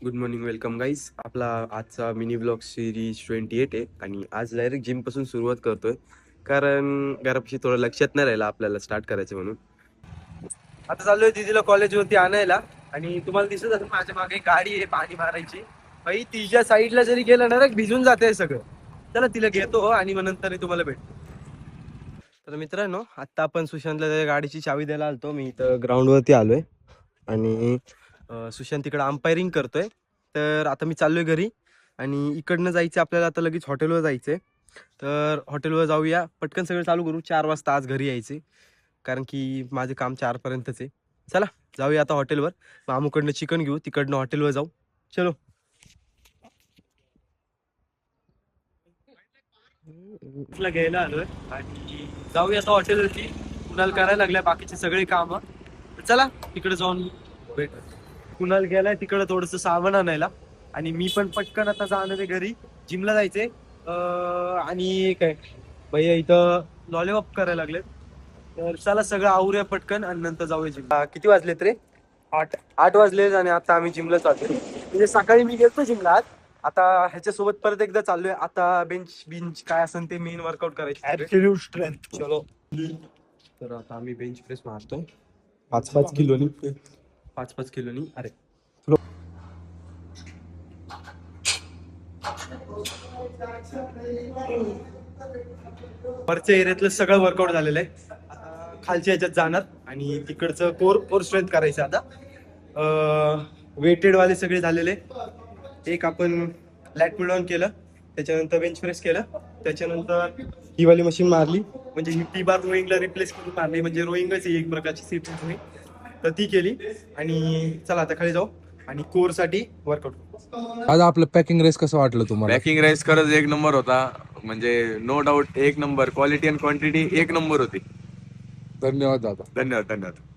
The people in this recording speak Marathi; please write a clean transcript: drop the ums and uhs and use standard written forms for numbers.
Good morning, welcome guys. आपला आजचा मिनी ब्लॉग सिरीज 28 आहे आणि आज डायरेक्ट जिम पासून सुरुवात करतोय कारण घरापाशी थोडं लक्षात नाही राहिलं आपल्याला स्टार्ट करायचं म्हणून. आता चाललोय दीदीला कॉलेजवरती आणायला आणि तुम्हाला दिसत असेल माझ्या मागे गाडी आहे पाणी मारायची. भाई तिच्या साईडला जरी गेलं ना रे भिजून जाते सगळं. चला तिला घेतो आणि मग नंतर तुम्हाला भेटतो. तर मित्रांनो, आता आपण सुशांतला त्याच्या गाडीची चावी द्यायला आलतो. मी इथं ग्राउंडवरती आलोय आणि सुशांत तिकडे अंपायरिंग करतोय. तर आता मी चाललोय घरी आणि इकडनं जायचं आपल्याला. आता लगेच हॉटेलवर जायचंय. तर हॉटेलवर जाऊया, पटकन सगळं चालू करू. 4 वाजता आज घरी यायचे कारण की माझे काम 4 पर्यंतच आहे. चला जाऊया आता हॉटेलवर. मामूकडनं चिकन घेऊ, तिकडनं हॉटेलवर जाऊ. चलो. घ्यायला आलोय आणि जाऊया आता हॉटेलवरती. कुणाल करायला लागल्या बाकीचे सगळे काम. चला तिकडे जाऊन भेट. कुणाल गेलाय तिकडे थोडस सामान आणायला आणि मी पण पटकन आता जाणार आहे घरी. जिमला जायचंय आणि काय भैया इथं लॉलीपॉप करायला लागले. तर चला सगळं आवरूया पटकन आणि नंतर जाऊया जिम. किती वाजलेत रे? 8 वाजले आणि आता आम्ही जिमला चाललोय. म्हणजे सकाळी मी गेलतो जिमला आज. आता ह्याच्यासोबत परत एकदा चाललोय. आता बेंच काय असेल ते मेन वर्कआउट करायचे. Absolute strength. चलो. तर आता आम्ही बेंच प्रेस मारतोय 5-5 किलोनी. 5-5 किलोनी. अरे वरच्या एरियातलं सगळं वर्कआउट झालेलं आहे. आता खालच्या ह्याच्यात जाणार आणि तिकडचं कोर स्ट्रेंथ करायचं. आता वेटेड वाले सगळे झालेले. एक आपण लॅट पुल डाऊन केलं, त्याच्यानंतर बेंच प्रेस केलं, त्याच्यानंतर ही वाली मशीन मारली, म्हणजे ही टी बार रोईंगला रिप्लेस करून मारली. म्हणजे रोईंगच एक प्रकारची सीट रोईंग, तर ती केली. आणि चला आता खाली जाऊ आणि कोर साठी वर्कआउट. आज आपलं पॅकिंग रेस कसं वाटलं तुम्हाला? पॅकिंग राईस खरंच एक नंबर होता. म्हणजे नो डाऊट एक नंबर. क्वालिटी आणि क्वांटिटी एक नंबर होती. धन्यवाद दादा. धन्यवाद धन्यवाद.